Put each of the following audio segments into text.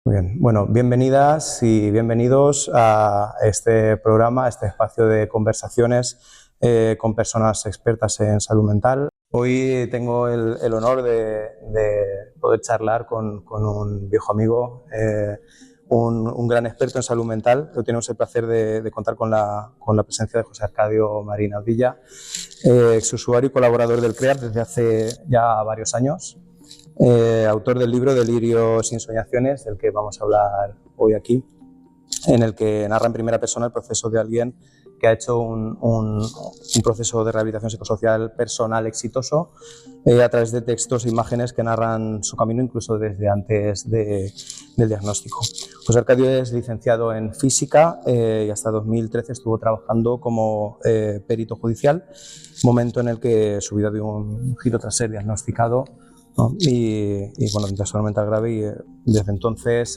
Muy bien, bueno, bienvenidas y bienvenidos a este programa, a este espacio de conversaciones con personas expertas en salud mental. Hoy tengo el honor de poder charlar con un viejo amigo, un gran experto en salud mental. Hoy tenemos el placer de contar con la presencia de José Arcadio Marín Abdilla, exusuario y colaborador del CREAP desde hace ya varios años. Autor del libro Delirios y ensoñaciones, del que vamos a hablar hoy aquí, en el que narra en primera persona el proceso de alguien que ha hecho un proceso de rehabilitación psicosocial personal exitoso a través de textos e imágenes que narran su camino incluso desde antes del diagnóstico. José Arcadio es licenciado en física y hasta 2013 estuvo trabajando como perito judicial, momento en el que su vida dio un giro tras ser diagnosticado, ¿no? Y bueno, un trastorno mental grave, y desde entonces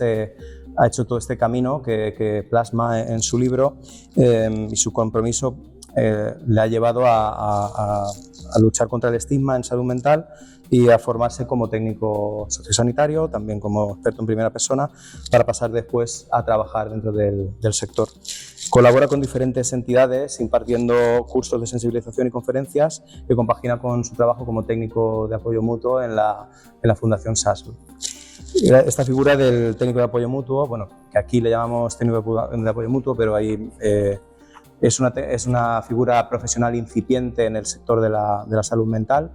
ha hecho todo este camino que plasma en su libro, y su compromiso le ha llevado a luchar contra el estigma en salud mental y a formarse como técnico sociosanitario, también como experto en primera persona, para pasar después a trabajar dentro del sector. Colabora con diferentes entidades impartiendo cursos de sensibilización y conferencias que compagina con su trabajo como técnico de apoyo mutuo en la Fundación SASL. Esta figura del técnico de apoyo mutuo, bueno, que aquí le llamamos técnico de apoyo mutuo, pero ahí es una figura profesional incipiente en el sector de la salud mental.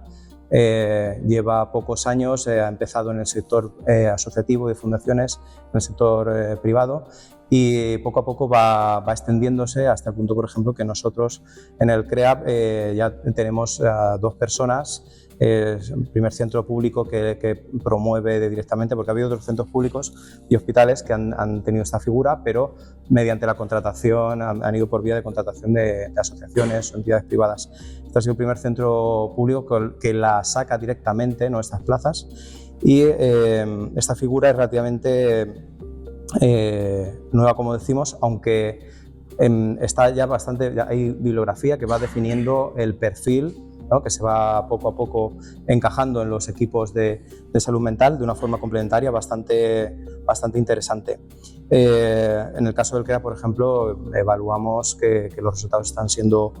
Lleva pocos años, ha empezado en el sector asociativo de fundaciones, en el sector privado, y poco a poco va extendiéndose hasta el punto, por ejemplo, que nosotros en el CREAP ya tenemos dos personas. El primer centro público que promueve directamente, porque ha habido otros centros públicos y hospitales que han tenido esta figura, pero mediante la contratación, han ido por vía de contratación de asociaciones o entidades privadas. Este ha sido el primer centro público que la saca directamente, ¿no?, estas plazas, y esta figura es relativamente nueva, como decimos, aunque está ya bastante, ya hay bibliografía que va definiendo el perfil, ¿no?, que se va poco a poco encajando en los equipos de salud mental de una forma complementaria bastante interesante. En el caso del CREA, por ejemplo, evaluamos que los resultados están siendo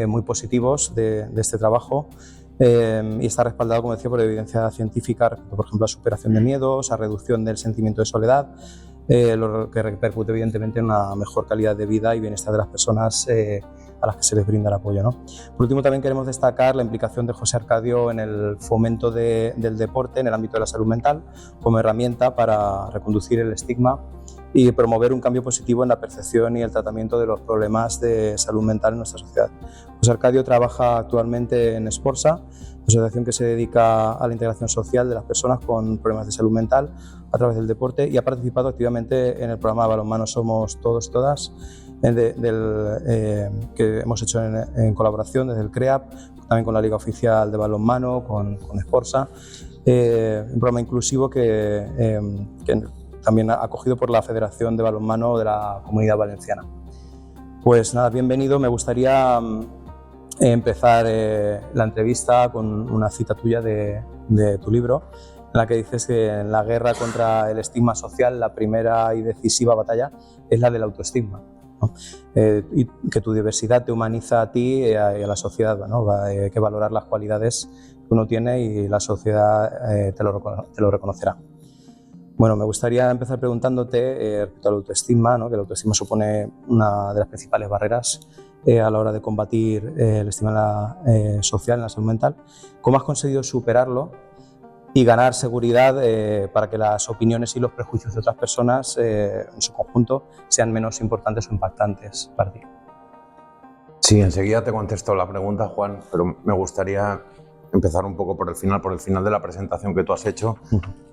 muy positivos de este trabajo, y está respaldado, como decía, por evidencia científica respecto, por ejemplo, a superación de miedos, a reducción del sentimiento de soledad, lo que repercute evidentemente en una mejor calidad de vida y bienestar de las personas a las que se les brinda el apoyo, ¿no? Por último, también queremos destacar la implicación de José Arcadio en el fomento del deporte en el ámbito de la salud mental como herramienta para reconducir el estigma y promover un cambio positivo en la percepción y el tratamiento de los problemas de salud mental en nuestra sociedad. José Arcadio trabaja actualmente en Sporsa, asociación que se dedica a la integración social de las personas con problemas de salud mental a través del deporte, y ha participado activamente en el programa de balonmano Somos Todos y Todas, que hemos hecho en colaboración desde el CREAP, también con la Liga Oficial de Balonmano, con Sporsa, un programa inclusivo que también acogido por la Federación de Balonmano de la Comunidad Valenciana. Pues nada, bienvenido. Me gustaría empezar la entrevista con una cita tuya de tu libro, en la que dices que en la guerra contra el estigma social la primera y decisiva batalla es la del autoestigma, ¿no? Y que tu diversidad te humaniza a ti y a la sociedad, ¿no? Hay que valorar las cualidades que uno tiene y la sociedad te lo reconocerá. Bueno, me gustaría empezar preguntándote respecto al autoestigma, ¿no?, que el autoestigma supone una de las principales barreras a la hora de combatir el estigma social en la salud mental. ¿Cómo has conseguido superarlo y ganar seguridad para que las opiniones y los prejuicios de otras personas en su conjunto sean menos importantes o impactantes para ti? Sí, enseguida te contesto la pregunta, Juan, pero me gustaría empezar un poco por el final de la presentación que tú has hecho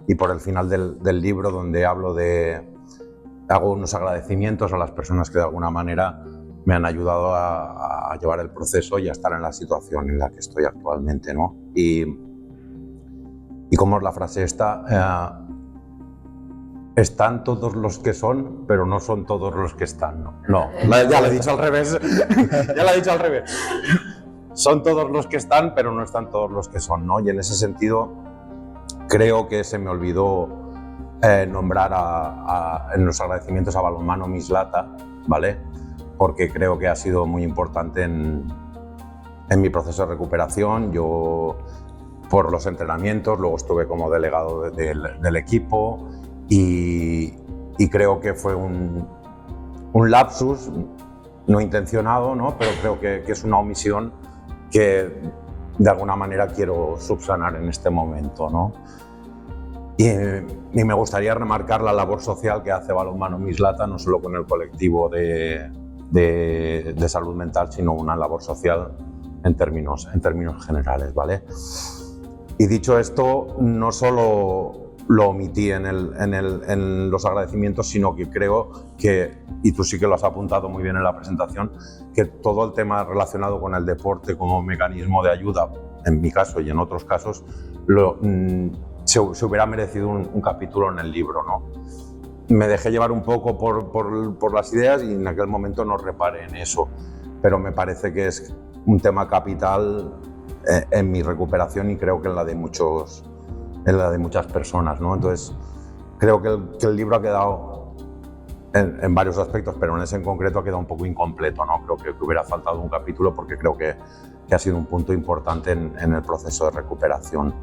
y por el final del libro, donde hago unos agradecimientos a las personas que de alguna manera me han ayudado a llevar el proceso y a estar en la situación en la que estoy actualmente, ¿no? Y como es la frase esta, están todos los que son, pero no son todos los que están, ¿no? No, ya lo he dicho al revés. Ya lo he dicho al revés. Son todos los que están, pero no están todos los que son, ¿no? Y en ese sentido creo que se me olvidó nombrar en los agradecimientos a Balonmano Mislata, ¿vale? Porque creo que ha sido muy importante en mi proceso de recuperación. Yo, por los entrenamientos, luego estuve como delegado del equipo y creo que fue un lapsus no intencionado, ¿no? Pero creo que es una omisión que de alguna manera quiero subsanar en este momento, ¿no? Y me gustaría remarcar la labor social que hace Balonmano Mislata, no solo con el colectivo de salud mental, sino una labor social en términos generales, ¿vale? Y dicho esto, no solo lo omití en los agradecimientos, sino que creo que, y tú sí que lo has apuntado muy bien en la presentación, que todo el tema relacionado con el deporte como mecanismo de ayuda, en mi caso y en otros casos, se hubiera merecido un capítulo en el libro, ¿no? Me dejé llevar un poco por las ideas y en aquel momento no reparé en eso, pero me parece que es un tema capital en mi recuperación y creo que en la de muchas personas, ¿no? Entonces, creo que el libro ha quedado en varios aspectos, pero en ese en concreto ha quedado un poco incompleto, ¿no? Creo que hubiera faltado un capítulo porque creo que ha sido un punto importante en el proceso de recuperación.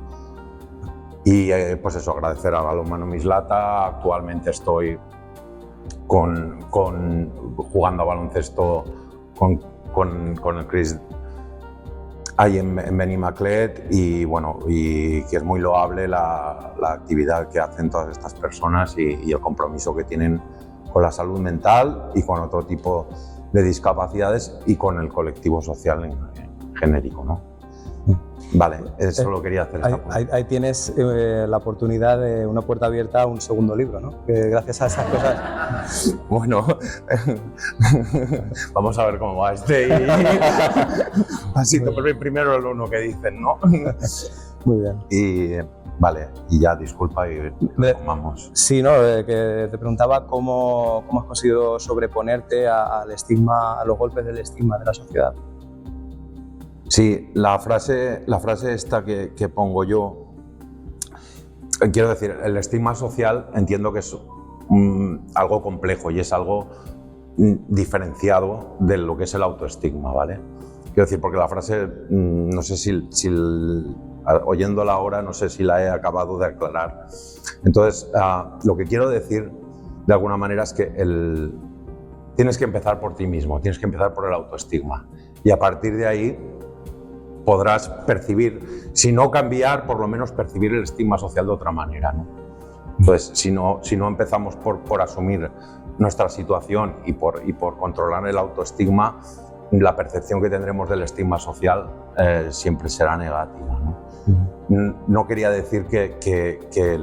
Y pues eso, agradecer a Balonmano Mislata. Actualmente estoy jugando a baloncesto con el Chris ahí en Benimaclet y bueno, y que es muy loable la actividad que hacen todas estas personas y el compromiso que tienen con la salud mental y con otro tipo de discapacidades y con el colectivo social en genérico, ¿no? Vale, eso lo quería hacer. Ahí tienes la oportunidad de una puerta abierta a un segundo libro, ¿no? Que gracias a esas cosas... Bueno, vamos a ver cómo va este. Así primero el uno que dicen, ¿no? Muy bien. Y vale, y ya disculpa y vamos. Sí, no, que te preguntaba cómo has conseguido sobreponerte al estigma, a los golpes del estigma de la sociedad. Sí, la frase esta que pongo yo, quiero decir, el estigma social entiendo que es algo complejo y es algo diferenciado de lo que es el autoestigma, ¿vale? Quiero decir, porque la frase, no sé si oyéndola ahora, no sé si la he acabado de aclarar. Entonces, lo que quiero decir, de alguna manera, es que tienes que empezar por ti mismo, tienes que empezar por el autoestigma. Y a partir de ahí podrás percibir, si no cambiar, por lo menos percibir el estigma social de otra manera, ¿no? Entonces, si no empezamos por asumir nuestra situación y por controlar el autoestigma, la percepción que tendremos del estigma social siempre será negativa, ¿no? No quería decir que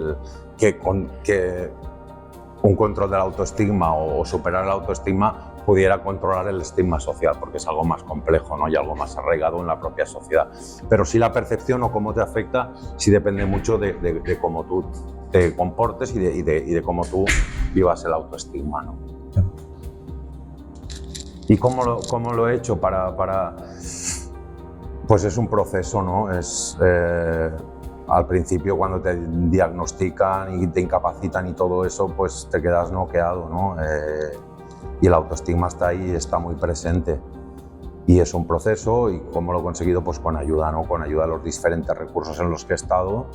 un control del autoestigma o superar el autoestigma pudiera controlar el estigma social, porque es algo más complejo, ¿no? Y algo más arraigado en la propia sociedad. Pero sí la percepción o cómo te afecta, sí depende mucho de cómo tú te comportes y de cómo tú vivas el autoestigma, ¿no? ¿Y cómo lo he hecho para...? Pues es un proceso, ¿no? Al principio, cuando te diagnostican y te incapacitan y todo eso, pues te quedas noqueado, ¿no? Y el autoestigma está ahí, está muy presente. Y es un proceso, y cómo lo he conseguido, pues con ayuda, ¿no? Con ayuda de los diferentes recursos en los que he estado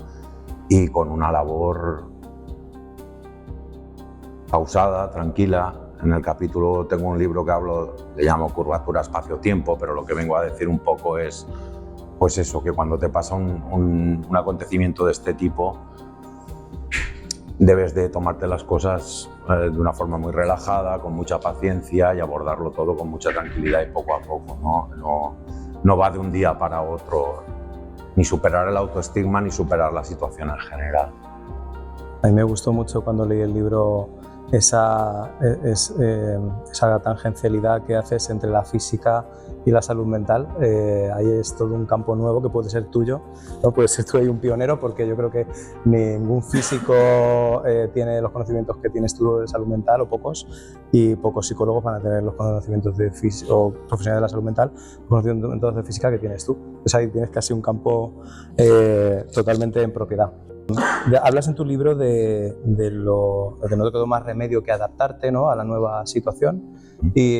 y con una labor pausada, tranquila. En el capítulo tengo un libro que le llamo Curvatura Espacio-Tiempo, pero lo que vengo a decir un poco es, pues eso, que cuando te pasa un acontecimiento de este tipo, debes de tomarte las cosas de una forma muy relajada, con mucha paciencia y abordarlo todo con mucha tranquilidad y poco a poco, ¿no? No va de un día para otro, ni superar el autoestigma ni superar la situación en general. A mí me gustó mucho cuando leí el libro esa tangencialidad que haces entre la física y la salud mental. Ahí es todo un campo nuevo que puede ser tuyo, ¿no? Puedes ser tú ahí un pionero, porque yo creo que ningún físico tiene los conocimientos que tienes tú de salud mental, o pocos, y pocos psicólogos van a tener los conocimientos o profesionales de la salud mental, los conocimientos de física que tienes tú. Entonces ahí tienes casi un campo totalmente en propiedad. Hablas en tu libro de que no te quedó más remedio que adaptarte, ¿no?, a la nueva situación y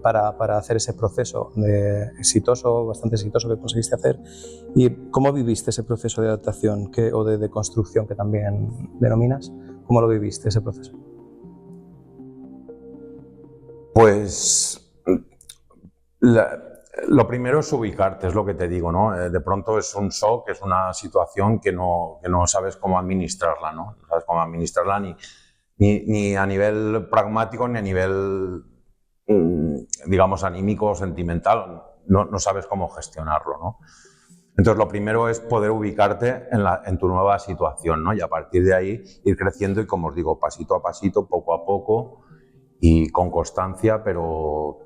para hacer ese proceso bastante exitoso que conseguiste hacer. ¿Y cómo viviste ese proceso de adaptación o de construcción que también denominas? ¿Cómo lo viviste ese proceso? Pues lo primero es ubicarte, es lo que te digo, ¿no? De pronto es un shock, es una situación que no sabes cómo administrarla, ¿no? No sabes cómo administrarla ni a nivel pragmático ni a nivel, digamos, anímico o sentimental. No sabes cómo gestionarlo, ¿no? Entonces, lo primero es poder ubicarte en tu nueva situación, ¿no? Y a partir de ahí ir creciendo y, como os digo, pasito a pasito, poco a poco y con constancia, pero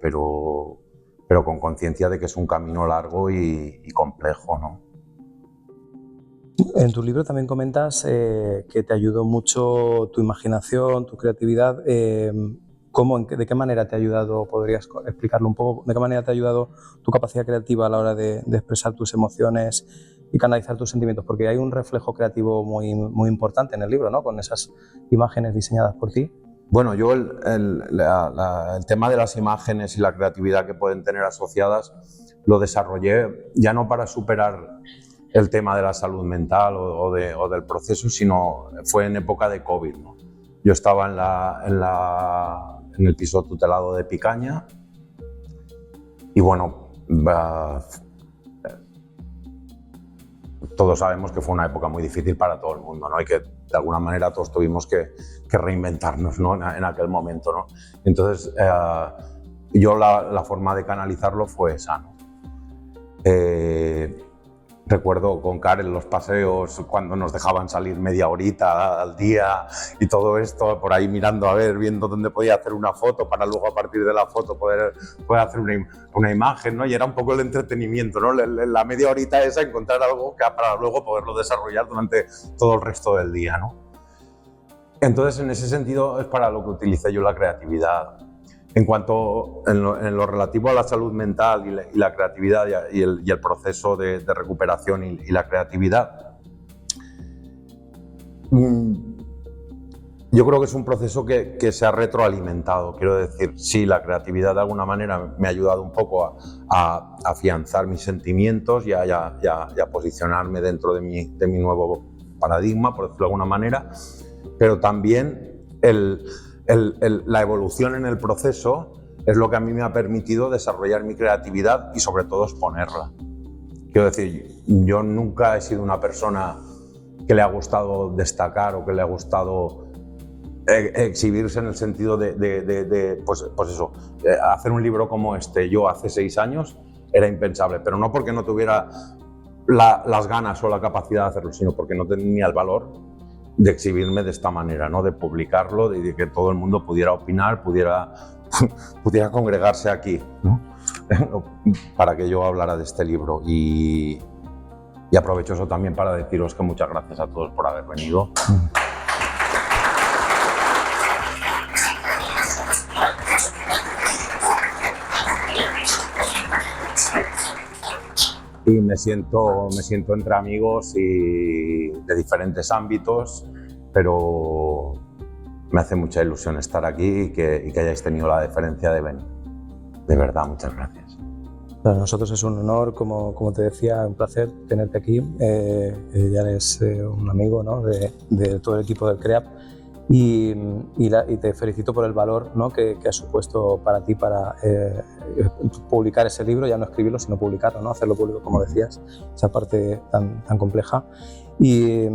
con conciencia de que es un camino largo y complejo, ¿no? En tu libro también comentas que te ayudó mucho tu imaginación, tu creatividad. ¿De qué manera te ha ayudado? ¿Podrías explicarlo un poco? ¿De qué manera te ha ayudado tu capacidad creativa a la hora de expresar tus emociones y canalizar tus sentimientos? Porque hay un reflejo creativo muy, muy importante en el libro, ¿no?, con esas imágenes diseñadas por ti. Bueno, yo el tema de las imágenes y la creatividad que pueden tener asociadas lo desarrollé ya no para superar el tema de la salud mental o del proceso, sino fue en época de COVID, ¿no? Yo estaba en el piso tutelado de Picaña y bueno, todos sabemos que fue una época muy difícil para todo el mundo, ¿no? Y que de alguna manera todos tuvimos que reinventarnos, ¿no?, en aquel momento, ¿no? Entonces, yo la forma de canalizarlo fue esa, ¿no? Recuerdo con Karen los paseos cuando nos dejaban salir media horita al día y todo esto, por ahí mirando a ver, viendo dónde podía hacer una foto para luego a partir de la foto poder hacer una imagen, ¿no? Y era un poco el entretenimiento, ¿no? La media horita esa, encontrar algo para luego poderlo desarrollar durante todo el resto del día, ¿no? Entonces, en ese sentido es para lo que utilicé yo la creatividad. En cuanto en lo relativo a la salud mental y la creatividad y el proceso de recuperación y la creatividad, yo creo que es un proceso que se ha retroalimentado. Quiero decir, sí, la creatividad de alguna manera me ha ayudado un poco a afianzar mis sentimientos y a posicionarme dentro de mi nuevo paradigma, por decirlo de alguna manera, pero también la evolución en el proceso es lo que a mí me ha permitido desarrollar mi creatividad y sobre todo exponerla. Quiero decir, yo nunca he sido una persona que le ha gustado destacar o que le ha gustado exhibirse en el sentido pues eso, hacer un libro como este. Yo hace 6 años era impensable, pero no porque no tuviera las ganas o la capacidad de hacerlo, sino porque no tenía el valor de exhibirme de esta manera, ¿no? De publicarlo, de que todo el mundo pudiera opinar, pudiera congregarse aquí, ¿no? Para que yo hablara de este libro. Y aprovecho eso también para deciros que muchas gracias a todos por haber venido. Y me siento entre amigos y de diferentes ámbitos, pero me hace mucha ilusión estar aquí y que hayáis tenido la deferencia de venir. De verdad, muchas gracias. Para nosotros es un honor, como te decía, un placer tenerte aquí. Ya eres un amigo, ¿no?, de todo el equipo del CREAP y te felicito por el valor, ¿no?, que ha supuesto para ti para publicar ese libro, ya no escribirlo sino publicarlo, ¿no?, hacerlo público, como decías, esa parte tan compleja y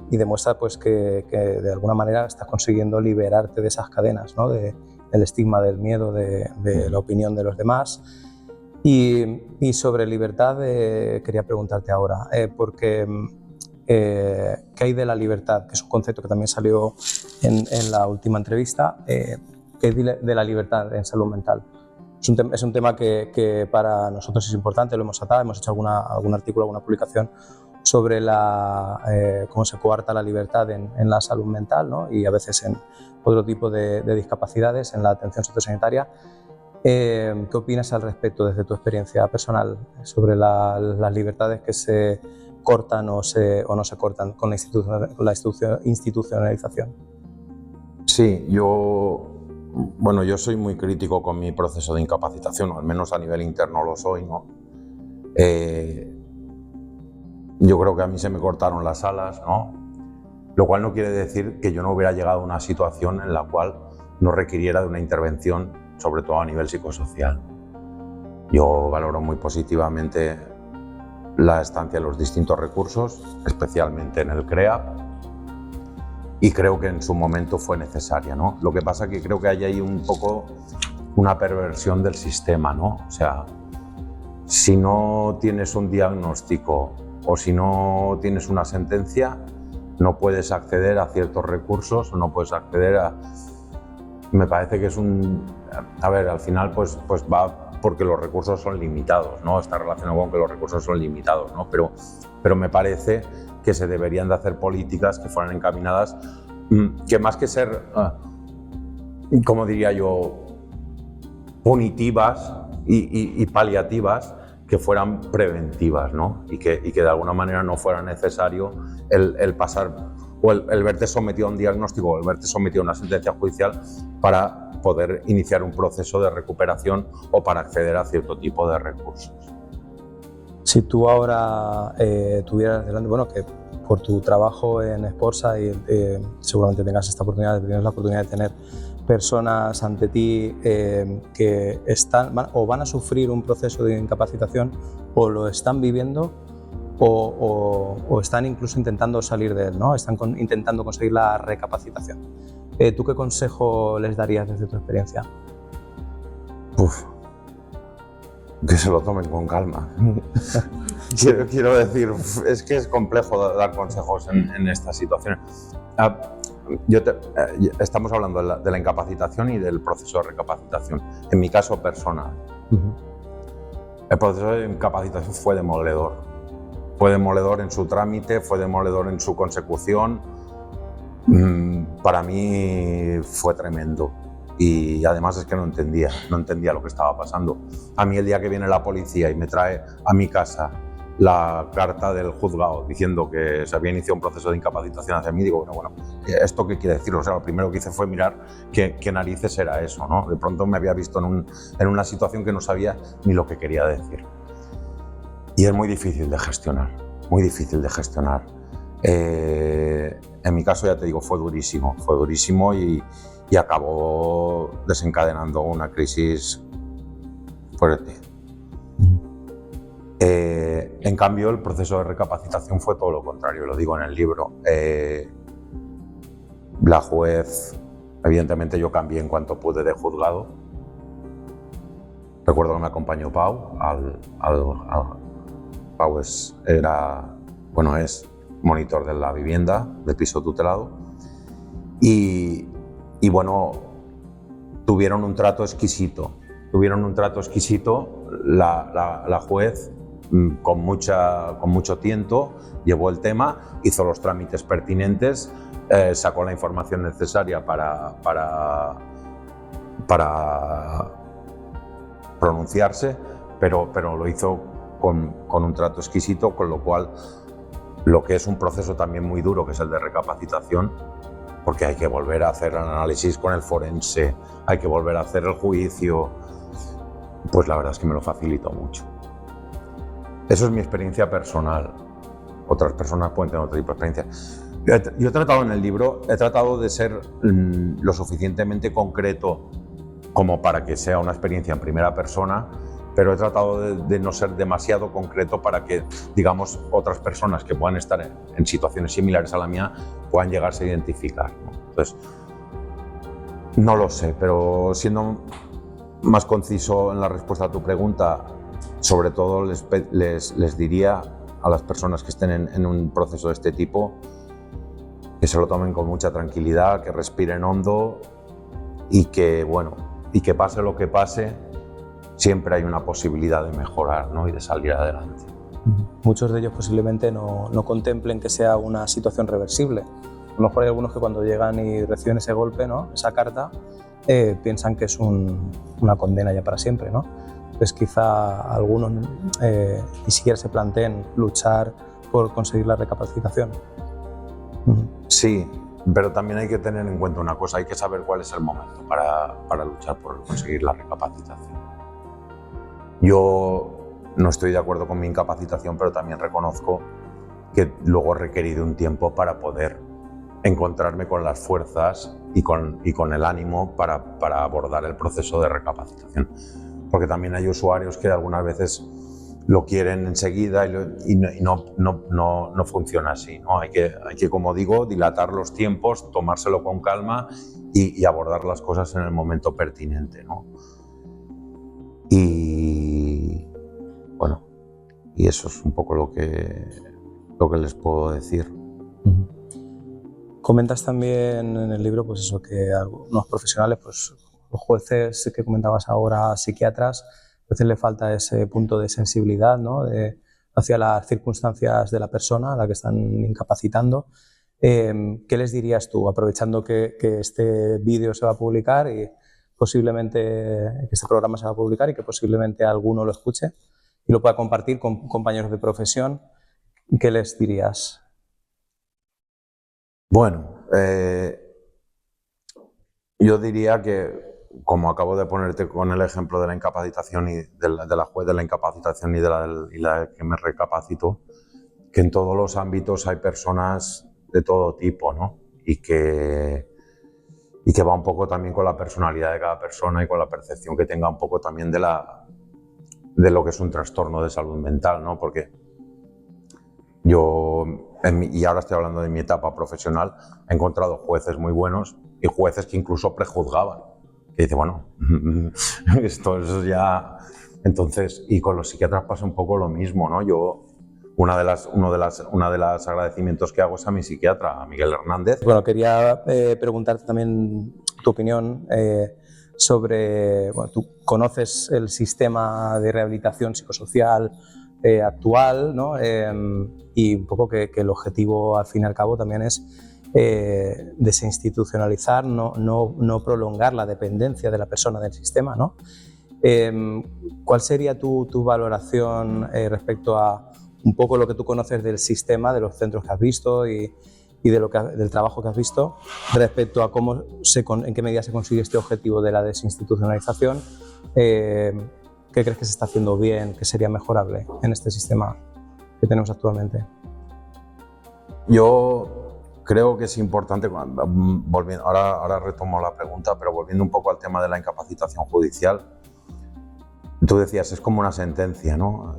demuestra pues que de alguna manera estás consiguiendo liberarte de esas cadenas, ¿no?, del estigma, del miedo, de la opinión de los demás. Y sobre libertad quería preguntarte ahora, porque ¿qué hay de la libertad? Que es un concepto que también salió en la última entrevista. ¿Qué hay de la libertad en salud mental? Es un tema que para nosotros es importante, lo hemos tratado, hemos hecho algún artículo, alguna publicación sobre cómo se coarta la libertad en la salud mental, ¿no?, y a veces en otro tipo de discapacidades, en la atención sociosanitaria. ¿Qué opinas al respecto desde tu experiencia personal sobre las libertades que se cortan o no se cortan con la institucionalización. Sí, yo soy muy crítico con mi proceso de incapacitación, o al menos a nivel interno lo soy, ¿no? Yo creo que a mí se me cortaron las alas, ¿no? Lo cual no quiere decir que yo no hubiera llegado a una situación en la cual no requiriera de una intervención, sobre todo a nivel psicosocial. Yo valoro muy positivamente la estancia en los distintos recursos, especialmente en el CREAP, y creo que en su momento fue necesaria, ¿no? Lo que pasa es que creo que hay ahí un poco una perversión del sistema, ¿no? O sea, si no tienes un diagnóstico o si no tienes una sentencia, no puedes acceder a ciertos recursos o no puedes acceder a... Me parece que es un... A ver, al final pues va porque los recursos son limitados, ¿no? Está relacionado con que los recursos son limitados, ¿no? Pero me parece que se deberían de hacer políticas que fueran encaminadas, que más que ser, como diría yo, punitivas y paliativas, que fueran preventivas, ¿no? Y que de alguna manera no fuera necesario el pasar o el verte sometido a un diagnóstico o el verte sometido a una sentencia judicial para poder iniciar un proceso de recuperación o para acceder a cierto tipo de recursos. Si tú ahora tuvieras delante, bueno, que por tu trabajo en Sportsa seguramente tengas la oportunidad de tener personas ante ti que van a sufrir un proceso de incapacitación o lo están viviendo o están incluso intentando salir de él, ¿no? Están intentando conseguir la recapacitación. ¿Tú qué consejo les darías desde tu experiencia? Que se lo tomen con calma. Quiero decir, es que es complejo dar consejos en estas situaciones. Estamos hablando de la incapacitación y del proceso de recapacitación. En mi caso personal, el proceso de incapacitación fue demoledor. Fue demoledor en su trámite, fue demoledor en su consecución. Para mí fue tremendo. Y además es que no entendía lo que estaba pasando. A mí el día que viene la policía y me trae a mi casa la carta del juzgado diciendo que se había iniciado un proceso de incapacitación hacia mí, digo, bueno, ¿esto qué quiere decir? O sea, lo primero que hice fue mirar qué narices era eso, ¿no? De pronto me había visto en una situación que no sabía ni lo que quería decir. Y es muy difícil de gestionar, muy difícil de gestionar. En mi caso, ya te digo, fue durísimo y acabó desencadenando una crisis fuerte. En cambio, el proceso de recapacitación fue todo lo contrario, lo digo en el libro. La juez, evidentemente yo cambié en cuanto pude de juzgado. Recuerdo que me acompañó Pau. Pau es monitor de la vivienda, del piso tutelado. Y bueno, tuvieron un trato exquisito. La juez, con mucho tiento, llevó el tema, hizo los trámites pertinentes, sacó la información necesaria para pronunciarse, pero lo hizo con un trato exquisito, con lo cual lo que es un proceso también muy duro, que es el de recapacitación, porque hay que volver a hacer el análisis con el forense, hay que volver a hacer el juicio, pues la verdad es que me lo facilitó mucho. Eso es mi experiencia personal. Otras personas pueden tener otro tipo de experiencia. Yo he tratado en el libro, de ser lo suficientemente concreto como para que sea una experiencia en primera persona, pero he tratado de no ser demasiado concreto para que, digamos, otras personas que puedan estar en situaciones similares a la mía puedan llegarse a identificar, ¿no? Entonces, no lo sé, pero siendo más conciso en la respuesta a tu pregunta, sobre todo les diría a las personas que estén en un proceso de este tipo que se lo tomen con mucha tranquilidad, que respiren hondo y que pase lo que pase, siempre hay una posibilidad de mejorar, ¿no? Y de salir adelante. Muchos de ellos posiblemente no contemplen que sea una situación reversible. A lo mejor hay algunos que cuando llegan y reciben ese golpe, ¿no? Esa carta, piensan que es una condena ya para siempre, ¿no? Pues quizá algunos ni siquiera se planteen luchar por conseguir la recapacitación. Sí, pero también hay que tener en cuenta una cosa, hay que saber cuál es el momento para luchar por conseguir la recapacitación. Yo no estoy de acuerdo con mi incapacitación, pero también reconozco que luego requerí de un tiempo para poder encontrarme con las fuerzas y con el ánimo para abordar el proceso de recapacitación. Porque también hay usuarios que algunas veces lo quieren enseguida y no funciona así, ¿no? Hay que, como digo, dilatar los tiempos, tomárselo con calma y abordar las cosas en el momento pertinente, ¿no? Y bueno, y eso es un poco lo que les puedo decir. Comentas también en el libro, pues eso, que algunos profesionales, pues los jueces que comentabas ahora, psiquiatras, a veces le falta ese punto de sensibilidad, ¿no? Hacia las circunstancias de la persona a la que están incapacitando. ¿Qué les dirías tú, aprovechando que este vídeo se va a publicar y posiblemente que este programa se va a publicar y que posiblemente alguno lo escuche y lo pueda compartir con compañeros de profesión? ¿Qué les dirías? Bueno, yo diría que, como acabo de ponerte con el ejemplo de la incapacitación y de la juez de la incapacitación y la que me recapacitó, que en todos los ámbitos hay personas de todo tipo, ¿no? Y que va un poco también con la personalidad de cada persona y con la percepción que tenga un poco también de lo que es un trastorno de salud mental, ¿no? Porque yo, y ahora estoy hablando de mi etapa profesional, he encontrado jueces muy buenos y jueces que incluso prejuzgaban. Que dice, bueno, esto es ya... Entonces, y con los psiquiatras pasa un poco lo mismo, ¿no? Yo, una de las agradecimientos que hago es a mi psiquiatra, a Miguel Hernández. Bueno, quería preguntarte también tu opinión sobre, bueno, tú conoces el sistema de rehabilitación psicosocial actual, ¿no? Y un poco que el objetivo al fin y al cabo también es desinstitucionalizar, no prolongar la dependencia de la persona del sistema, ¿no? ¿Cuál sería tu valoración respecto a un poco lo que tú conoces del sistema, de los centros que has visto y del trabajo que has visto respecto a en qué medida se consigue este objetivo de la desinstitucionalización? ¿Qué crees que se está haciendo bien, que sería mejorable en este sistema que tenemos actualmente? Yo creo que es importante, volviendo, ahora retomo la pregunta, pero volviendo un poco al tema de la incapacitación judicial, tú decías, es como una sentencia, ¿no?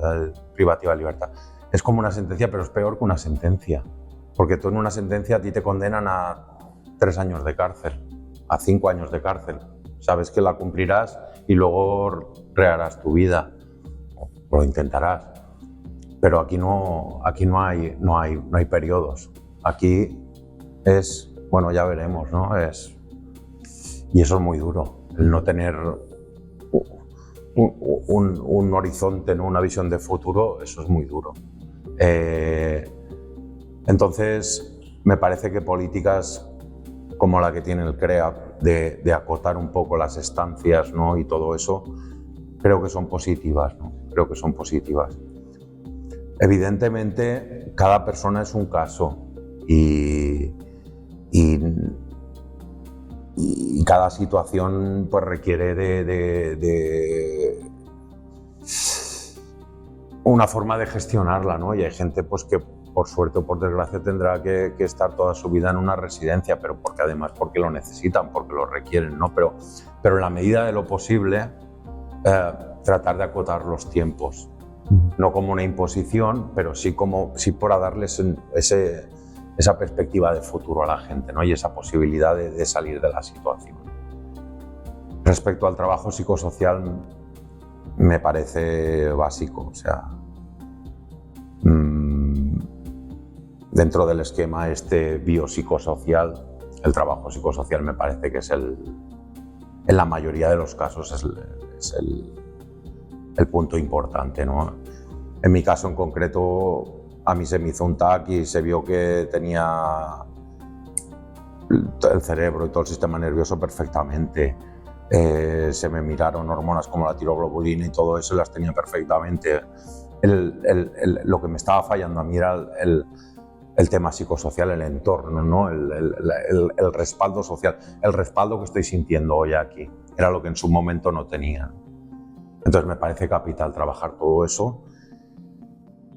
Privativa de libertad. Es como una sentencia, pero es peor que una sentencia. Porque tú en una sentencia a ti te condenan a 3 años de cárcel, a 5 años de cárcel. Sabes que la cumplirás y luego reharás tu vida, o lo intentarás. Pero aquí no hay periodos. Aquí es, bueno, ya veremos, ¿no? Y eso es muy duro, el no tener un horizonte, ¿no? Una visión de futuro, eso es muy duro. Entonces, me parece que políticas como la que tiene el CREAP, de acotar un poco las estancias, ¿no? Y todo eso, creo que son positivas, ¿no? Creo que son positivas. Evidentemente, cada persona es un caso y cada situación pues requiere de una forma de gestionarla, ¿no? Y hay gente pues que por suerte o por desgracia tendrá que estar toda su vida en una residencia, pero porque lo necesitan, porque lo requieren, ¿no? Pero en la medida de lo posible tratar de acotar los tiempos, no como una imposición, pero sí para darles esa perspectiva de futuro a la gente, ¿no? Y esa posibilidad de salir de la situación. Respecto al trabajo psicosocial, me parece básico, o sea, dentro del esquema biopsicosocial, el trabajo psicosocial me parece que es en la mayoría de los casos es el punto importante, ¿no? En mi caso en concreto, a mí se me hizo un TAC y se vio que tenía el cerebro y todo el sistema nervioso perfectamente. Se me miraron hormonas como la tiroglobulina y todo eso, las tenía perfectamente. lo que me estaba fallando a mí era el tema psicosocial, el entorno, ¿no? El respaldo social, el respaldo que estoy sintiendo hoy aquí. Era lo que en su momento no tenía. Entonces me parece capital trabajar todo eso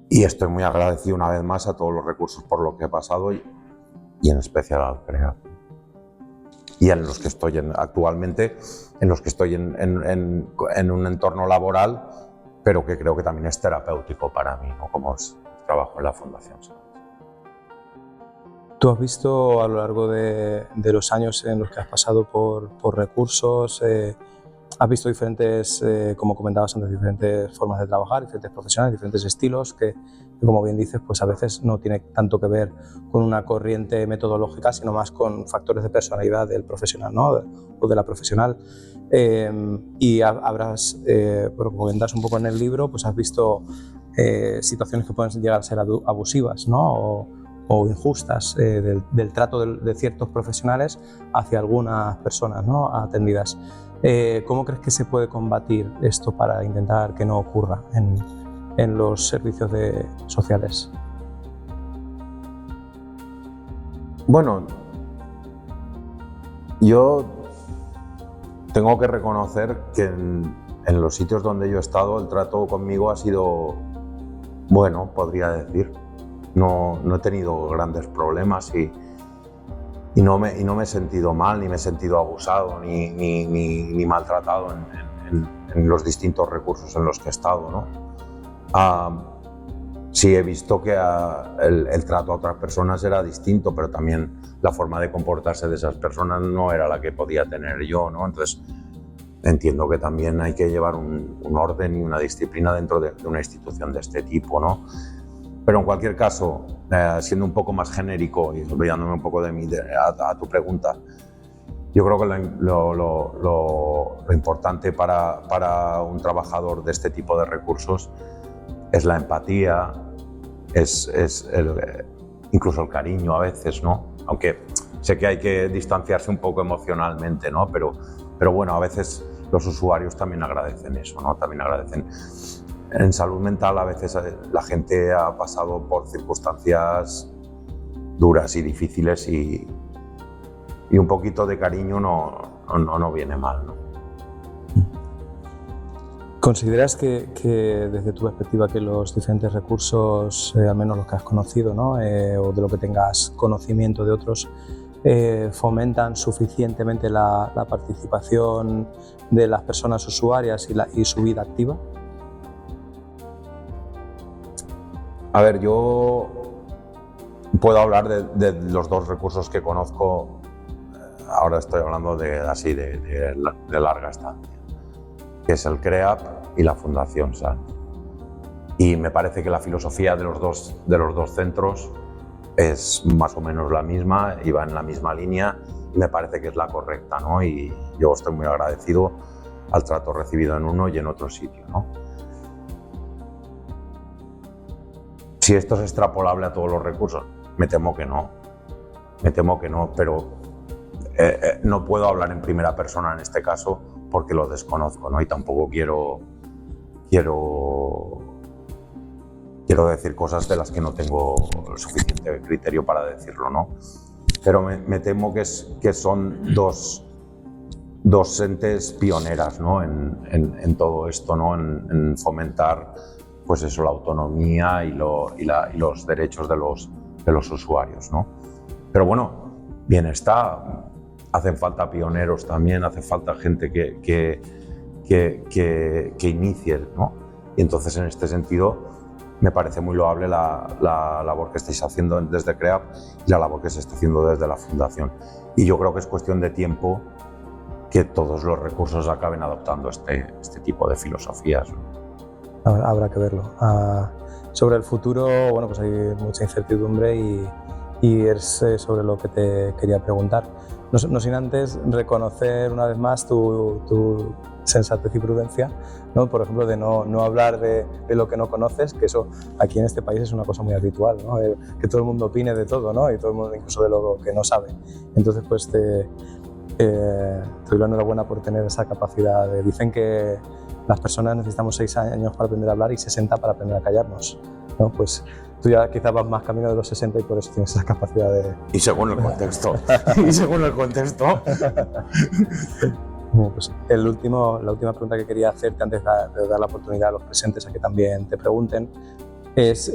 y estoy muy agradecido una vez más a todos los recursos por lo que he pasado y en especial al CREAP. Y en los que estoy actualmente, en los que estoy en un entorno laboral, pero que creo que también es terapéutico para mí, ¿no? Como es el trabajo en la Fundación. ¿Tú has visto a lo largo de los años en los que has pasado por recursos, has visto diferentes, como comentabas antes, diferentes formas de trabajar, diferentes profesionales, diferentes estilos que, como bien dices, pues a veces no tiene tanto que ver con una corriente metodológica, sino más con factores de personalidad del profesional, ¿no? O de la profesional. Y habrás, por lo que comentas un poco en el libro, pues has visto situaciones que pueden llegar a ser abusivas, ¿no? O injustas del trato de ciertos profesionales hacia algunas personas, ¿no? Atendidas. ¿Cómo crees que se puede combatir esto para intentar que no ocurra en los servicios sociales? Bueno, yo tengo que reconocer que en los sitios donde yo he estado el trato conmigo ha sido bueno, podría decir. No he tenido grandes problemas y no me he sentido mal, ni me he sentido abusado, ni maltratado en los distintos recursos en los que he estado, ¿no? Sí he visto que el trato a otras personas era distinto, pero también la forma de comportarse de esas personas no era la que podía tener yo, ¿no? Entonces entiendo que también hay que llevar un orden y una disciplina dentro de una institución de este tipo, ¿no? Pero en cualquier caso, siendo un poco más genérico y olvidándome un poco a tu pregunta, yo creo que lo importante para un trabajador de este tipo de recursos es la empatía, incluso el cariño a veces, ¿no? Aunque sé que hay que distanciarse un poco emocionalmente, ¿no? Pero bueno, a veces los usuarios también agradecen eso, ¿no? También agradecen. En salud mental a veces la gente ha pasado por circunstancias duras y difíciles y un poquito de cariño no viene mal, ¿no? ¿Consideras que desde tu perspectiva que los diferentes recursos, al menos los que has conocido, ¿no? O de lo que tengas conocimiento de otros, fomentan suficientemente la participación de las personas usuarias y su vida activa? A ver, yo puedo hablar de los dos recursos que conozco, ahora estoy hablando de larga estancia, que es el CREAP y la Fundación SAN. Y me parece que la filosofía de los dos centros es más o menos la misma y va en la misma línea y me parece que es la correcta, ¿no? Y yo estoy muy agradecido al trato recibido en uno y en otro sitio, ¿no? Si esto es extrapolable a todos los recursos, me temo que no, pero no puedo hablar en primera persona en este caso porque lo desconozco, ¿no? Y tampoco quiero decir cosas de las que no tengo suficiente criterio para decirlo, ¿no? Pero me temo que son dos entes pioneras, ¿no? en todo esto, ¿no? En fomentar pues eso, la autonomía y los derechos de los usuarios, ¿no? Pero bueno, bien está, hacen falta pioneros también, hace falta gente que inicie, ¿no? Y entonces en este sentido me parece muy loable la labor que estáis haciendo desde CREAP y la labor que se está haciendo desde la Fundación. Y yo creo que es cuestión de tiempo que todos los recursos acaben adoptando este tipo de filosofías, ¿no? Habrá que verlo. Sobre el futuro, bueno, pues hay mucha incertidumbre y es sobre lo que te quería preguntar. No sin antes reconocer una vez más tu sensatez y prudencia, ¿no? Por ejemplo, de no hablar de lo que no conoces, que eso aquí en este país es una cosa muy habitual, ¿no? Que todo el mundo opine de todo, ¿no? Y todo el mundo incluso de lo que no sabe. Entonces, pues te doy la enhorabuena por tener esa capacidad. Dicen que las personas necesitamos 6 años para aprender a hablar y 60 para aprender a callarnos, ¿no? Pues tú ya quizás vas más camino de los 60 y por eso tienes esa capacidad de... Y según el contexto. Y según el contexto. Pues la última pregunta que quería hacerte antes de dar la oportunidad a los presentes a que también te pregunten es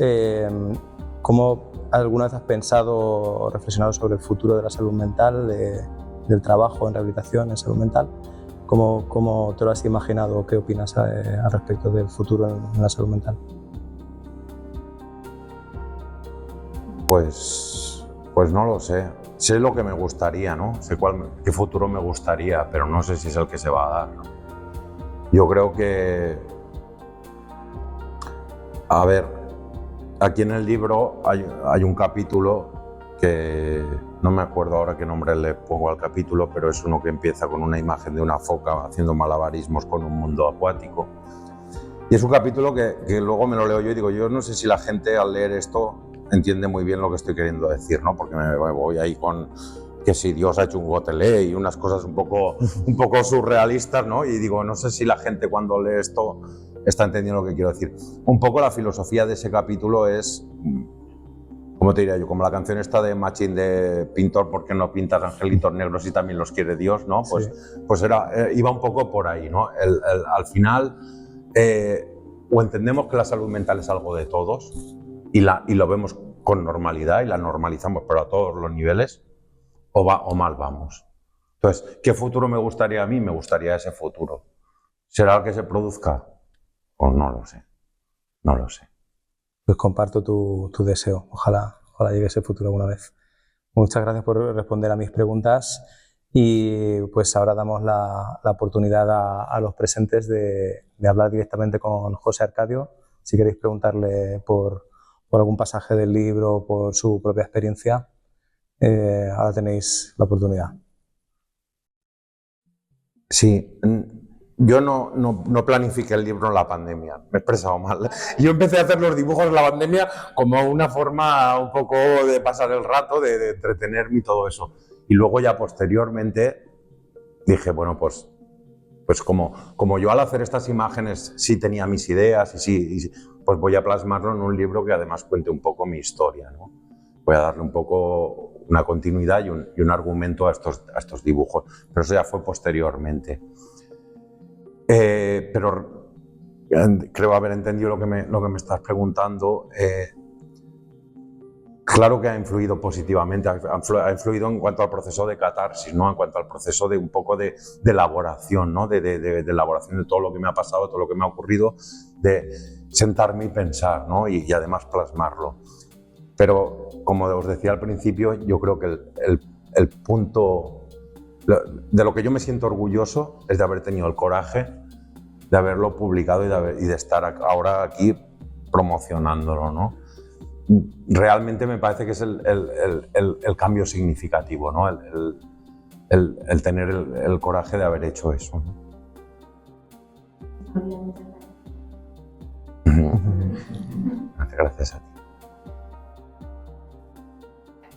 ¿cómo alguna vez has pensado o reflexionado sobre el futuro de la salud mental, del trabajo en rehabilitación en salud mental? ¿Cómo te lo has imaginado? ¿Qué opinas al respecto del futuro en la salud mental? Pues no lo sé. Sé lo que me gustaría, ¿no? Sé qué futuro me gustaría, pero no sé si es el que se va a dar, ¿no? Yo creo que... A ver, aquí en el libro hay un capítulo que no me acuerdo ahora qué nombre le pongo al capítulo, pero es uno que empieza con una imagen de una foca haciendo malabarismos con un mundo acuático. Y es un capítulo que luego me lo leo yo y digo, yo no sé si la gente al leer esto entiende muy bien lo que estoy queriendo decir, ¿no? Porque me voy ahí con que si Dios ha hecho un gotelé y unas cosas un poco surrealistas, ¿no? Y digo, no sé si la gente cuando lee esto está entendiendo lo que quiero decir. Un poco la filosofía de ese capítulo es, ¿cómo te diría yo? Como la canción esta de Machín de Pintor, ¿por qué no pintas angelitos negros y también los quiere Dios, ¿no? Pues, sí. Pues iba un poco por ahí, ¿no? Al final, o entendemos que la salud mental es algo de todos y lo vemos con normalidad y la normalizamos, pero a todos los niveles, o mal vamos. Entonces, ¿qué futuro me gustaría a mí? Me gustaría ese futuro. ¿Será el que se produzca? Pues no lo sé, no lo sé. Pues comparto tu deseo, ojalá llegue ese futuro alguna vez. Muchas gracias por responder a mis preguntas y pues ahora damos la oportunidad a los presentes de hablar directamente con José Arcadio. Si queréis preguntarle por algún pasaje del libro, por su propia experiencia, ahora tenéis la oportunidad. Sí, yo no planifiqué el libro en la pandemia, me he expresado mal. Yo empecé a hacer los dibujos en la pandemia como una forma un poco de pasar el rato, de entretenerme y todo eso. Y luego ya posteriormente dije, bueno, pues como yo al hacer estas imágenes sí tenía mis ideas pues voy a plasmarlo en un libro que además cuente un poco mi historia, ¿no? Voy a darle un poco una continuidad y un argumento a estos dibujos, pero eso ya fue posteriormente. Pero creo haber entendido lo que me estás preguntando. Claro que ha influido positivamente, ha influido en cuanto al proceso de catarsis, ¿no? En cuanto al proceso de un poco de elaboración, ¿no? de elaboración de todo lo que me ha pasado, todo lo que me ha ocurrido, de sentarme y pensar, ¿no? y además plasmarlo. Pero, como os decía al principio, yo creo que el punto de lo que yo me siento orgulloso es de haber tenido el coraje de haberlo publicado y de estar ahora aquí promocionándolo, ¿no? Realmente me parece que es el cambio significativo, ¿no? El tener el coraje de haber hecho eso, ¿no? Gracias a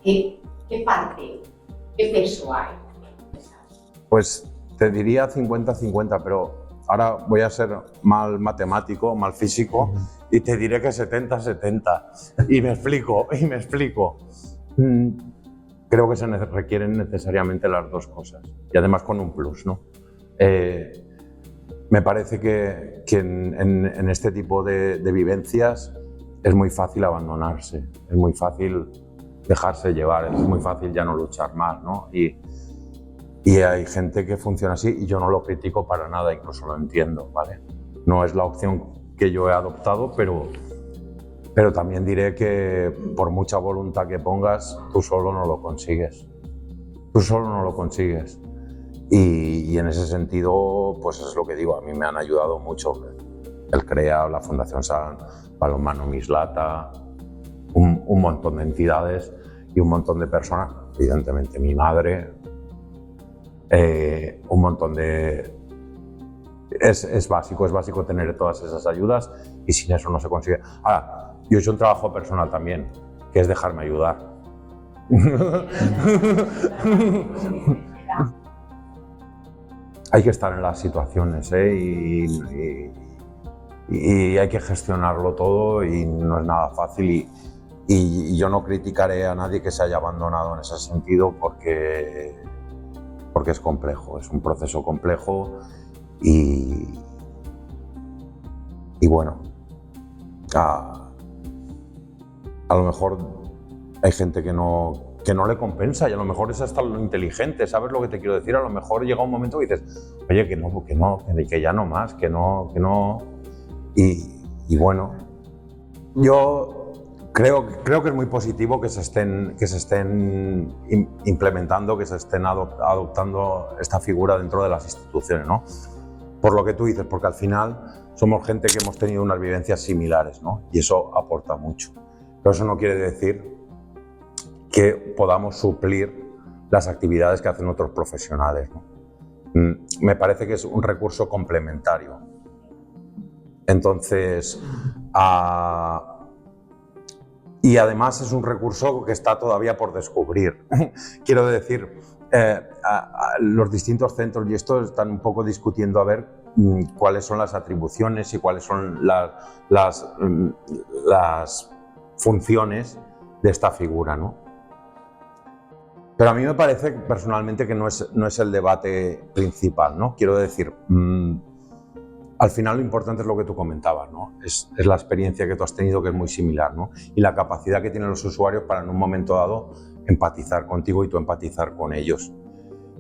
ti. ¿Qué parte, qué peso hay? Pues te diría 50-50, pero ahora voy a ser mal matemático, mal físico, y te diré que 70-70. Y me explico. Creo que se requieren necesariamente las dos cosas, y además con un plus, ¿no? Me parece que en este tipo de vivencias es muy fácil abandonarse, es muy fácil dejarse llevar, es muy fácil ya no luchar más, ¿no? Y hay gente que funciona así y yo no lo critico para nada, incluso lo entiendo, ¿vale? No es la opción que yo he adoptado, pero también diré que por mucha voluntad que pongas, tú solo no lo consigues. Tú solo no lo consigues. Y en ese sentido, pues es lo que digo, a mí me han ayudado mucho el CREA, la Fundación San Balonmano Mislata, un montón de entidades y un montón de personas, evidentemente mi madre, un montón de... Es básico tener todas esas ayudas y sin eso no se consigue. Ahora, yo he hecho un trabajo personal también, que es dejarme ayudar. hay que estar en las situaciones, ¿eh? Y hay que gestionarlo todo y no es nada fácil y yo no criticaré a nadie que se haya abandonado en ese sentido porque es complejo, es un proceso complejo y bueno, a lo mejor hay gente que no le compensa y a lo mejor es hasta lo inteligente, ¿sabes lo que te quiero decir? A lo mejor llega un momento que dices, oye, que ya no más, que no. Y bueno, yo creo que es muy positivo que se estén implementando, que se estén adoptando esta figura dentro de las instituciones, ¿no? Por lo que tú dices, porque al final somos gente que hemos tenido unas vivencias similares, ¿no? Y eso aporta mucho. Pero eso no quiere decir que podamos suplir las actividades que hacen otros profesionales, ¿no? Me parece que es un recurso complementario. Entonces, y además es un recurso que está todavía por descubrir. Quiero decir, los distintos centros y esto están un poco discutiendo a ver cuáles son las atribuciones y cuáles son las funciones de esta figura, ¿no? Pero a mí me parece personalmente que no es el debate principal, ¿no? Quiero decir, al final lo importante es lo que tú comentabas, ¿no? Es la experiencia que tú has tenido, que es muy similar, ¿no? Y la capacidad que tienen los usuarios para en un momento dado empatizar contigo y tú empatizar con ellos.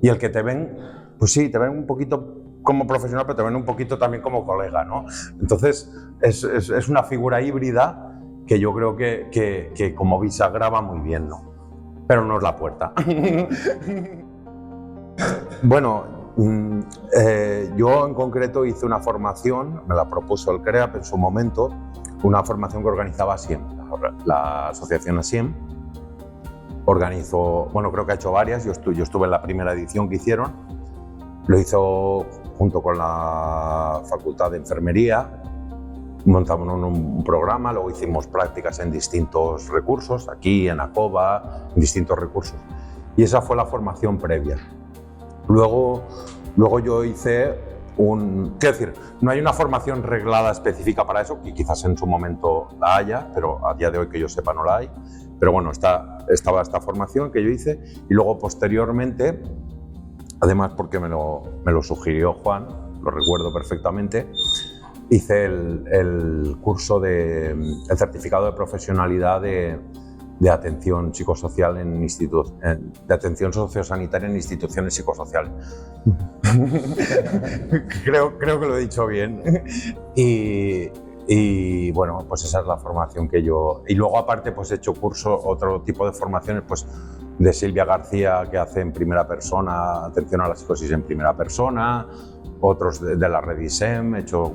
Y el que te ven, pues sí, te ven un poquito como profesional, pero te ven un poquito también como colega, ¿no? Entonces es una figura híbrida que yo creo que como bisagra va muy bien, ¿no? Pero no es la puerta. Bueno, yo en concreto hice una formación, me la propuso el CREAP en su momento, una formación que organizaba ASIEM, la asociación ASIEM. Organizó, bueno, creo que ha hecho varias, yo estuve en la primera edición que hicieron, lo hizo junto con la Facultad de Enfermería, montamos un programa, luego hicimos prácticas en distintos recursos, aquí en ACOBA, en distintos recursos, y esa fue la formación previa. Luego yo hice quiero decir, no hay una formación reglada específica para eso, que quizás en su momento la haya, pero a día de hoy que yo sepa no la hay. Pero bueno, estaba esta formación que yo hice y luego posteriormente, además porque me lo sugirió Juan, lo recuerdo perfectamente, hice el curso el certificado de profesionalidad de atención psicosocial de atención sociosanitaria en instituciones psicosociales. creo que lo he dicho bien. Y bueno, pues esa es la formación que yo... Y luego aparte pues he hecho otro tipo de formaciones pues de Silvia García, que hace en primera persona, atención a la psicosis en primera persona, otros de la red ISEM, he hecho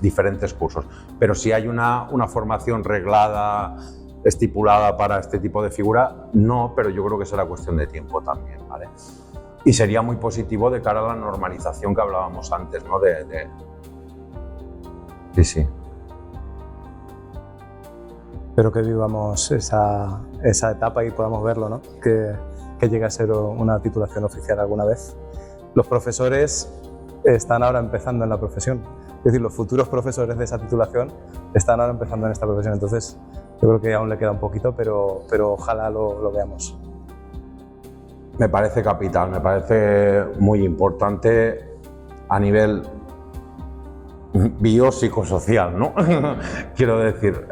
diferentes cursos. Pero si hay una formación reglada, estipulada para este tipo de figura, no, pero yo creo que será cuestión de tiempo también, ¿vale? Y sería muy positivo de cara a la normalización que hablábamos antes, ¿no? Sí. Espero que vivamos esa etapa y podamos verlo, ¿no? Que llegue a ser una titulación oficial alguna vez. Los profesores están ahora empezando en la profesión, es decir, los futuros profesores de esa titulación están ahora empezando en esta profesión, entonces yo creo que aún le queda un poquito, pero ojalá lo veamos. Me parece capital, me parece muy importante a nivel biopsicosocial, ¿no? Quiero decir,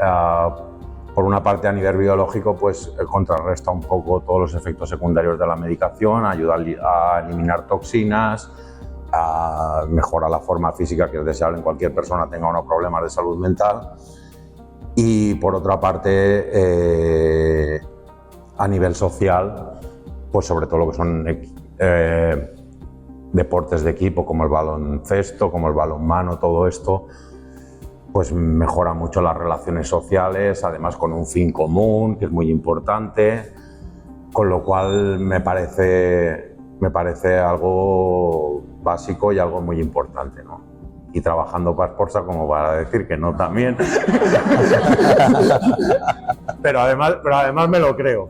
por una parte a nivel biológico, pues contrarresta un poco todos los efectos secundarios de la medicación, ayuda a eliminar toxinas, mejora la forma física, que es deseable en cualquier persona tenga unos problemas de salud mental. Y por otra parte, a nivel social, pues sobre todo lo que son deportes de equipo como el baloncesto, como el balonmano, todo esto, pues mejora mucho las relaciones sociales, además con un fin común, que es muy importante, con lo cual me parece algo básico y algo muy importante, ¿no? Y trabajando para Sportsa como para decir que no también. pero además me lo creo.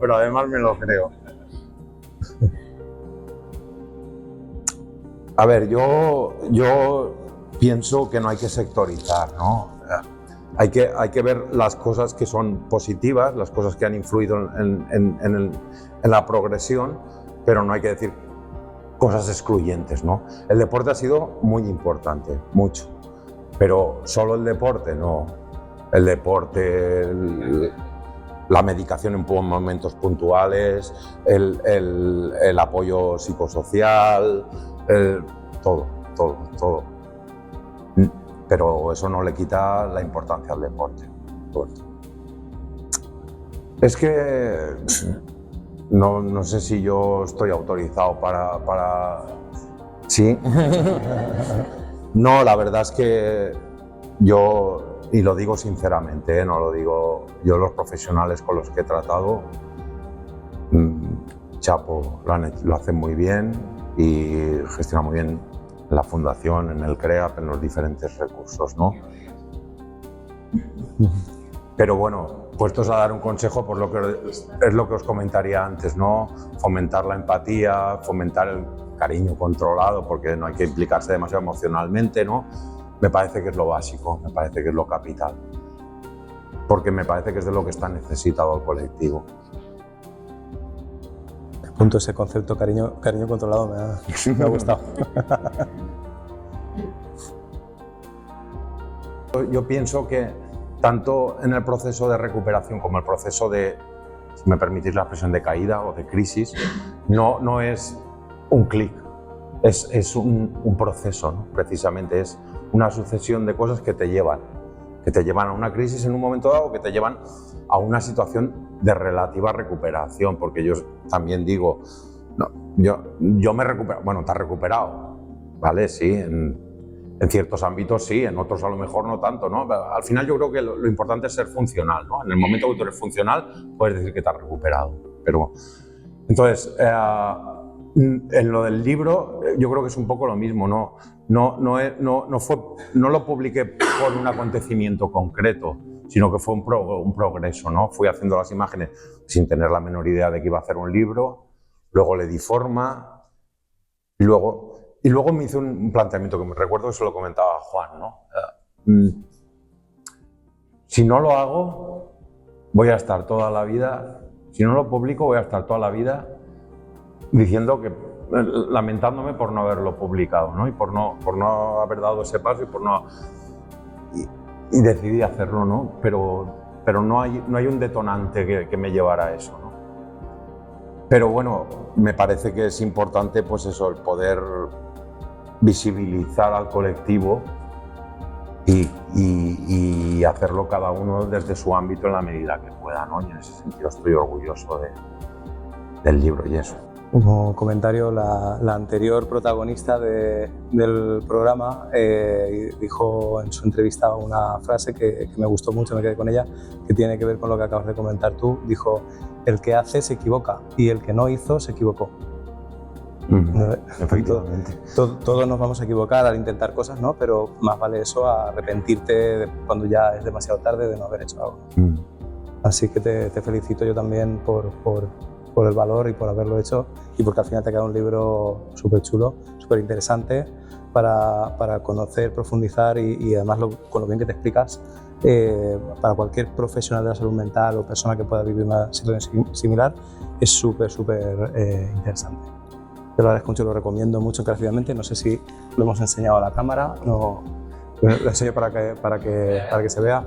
A ver, yo pienso que no hay que sectorizar, ¿no? Hay que ver las cosas que son positivas, las cosas que han influido en la progresión, pero no hay que decir cosas excluyentes, ¿no? El deporte ha sido muy importante, mucho, pero solo el deporte, no. El deporte, la medicación en momentos puntuales, el apoyo psicosocial, todo. Pero eso no le quita la importancia al deporte. Es que no sé si yo estoy autorizado para... ¿Sí? No, la verdad es que yo, y lo digo sinceramente, no lo digo yo, los profesionales con los que he tratado, chapo, lo hacen muy bien y gestionan muy bien en la fundación, en el CREAP, en los diferentes recursos, ¿no? Pero bueno, puestos a dar un consejo, por lo que es lo que os comentaría antes, ¿no? Fomentar la empatía, fomentar el cariño controlado, porque no hay que implicarse demasiado emocionalmente, ¿no? Me parece que es lo básico, me parece que es lo capital, porque me parece que es de lo que está necesitado el colectivo. Punto ese concepto, cariño controlado, me ha gustado. Yo pienso que tanto en el proceso de recuperación como el proceso de, si me permitís la expresión, de caída o de crisis, no es un clic, es un proceso, ¿no? Precisamente es una sucesión de cosas que te llevan a una crisis en un momento dado, que te llevan a una situación de relativa recuperación, porque yo también digo, no, yo me recupero, bueno, te has recuperado, ¿vale? Sí, en ciertos ámbitos sí, en otros a lo mejor no tanto, ¿no? Al final yo creo que lo importante es ser funcional, ¿no? En el momento que tú eres funcional, puedes decir que te has recuperado. Pero, entonces, en lo del libro, yo creo que es un poco lo mismo, ¿no? No lo publiqué por un acontecimiento concreto, sino que fue un progreso, ¿no? Fui haciendo las imágenes sin tener la menor idea de que iba a hacer un libro, luego le di forma y luego me hice un planteamiento que me recuerdo que se lo comentaba a Juan, ¿no? Si no lo hago, voy a estar toda la vida, si no lo publico, voy a estar toda la vida diciendo que, lamentándome por no haberlo publicado, ¿no? Y por no haber dado ese paso y decidí hacerlo, ¿no? Pero no hay un detonante que me llevara a eso, ¿no? Pero bueno, me parece que es importante, pues eso, el poder visibilizar al colectivo y hacerlo cada uno desde su ámbito en la medida que pueda, ¿no? Y en ese sentido estoy orgulloso del libro y eso. Como comentario, la anterior protagonista del programa dijo en su entrevista una frase que me gustó mucho, me quedé con ella, que tiene que ver con lo que acabas de comentar tú. Dijo, el que hace se equivoca y el que no hizo se equivocó. Efectivamente. Todos nos vamos a equivocar al intentar cosas, ¿no? Pero más vale eso a arrepentirte cuando ya es demasiado tarde de no haber hecho algo. Así que te felicito yo también por el valor y por haberlo hecho, y porque al final te ha quedado un libro súper chulo, súper interesante para conocer, profundizar y además con lo bien que te explicas, para cualquier profesional de la salud mental o persona que pueda vivir una situación similar, es súper interesante. Te lo agradezco mucho, lo recomiendo mucho encarecidamente. No sé si lo hemos enseñado a la cámara, lo enseño para que se vea.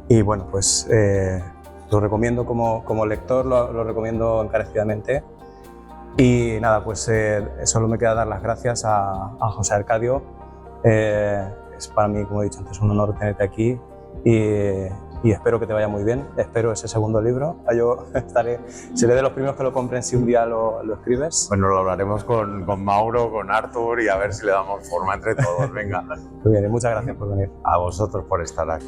Y bueno, pues lo recomiendo como lector, lo recomiendo encarecidamente. Y nada, pues solo me queda dar las gracias a José Arcadio. Es para mí, como he dicho antes, un honor tenerte aquí y espero que te vaya muy bien. Espero ese segundo libro. Yo seré de los primeros que lo compren si un día lo escribes. Bueno, lo hablaremos con Mauro, con Artur y a ver si le damos forma entre todos. Venga. Muy bien, muchas gracias por venir. A vosotros por estar aquí.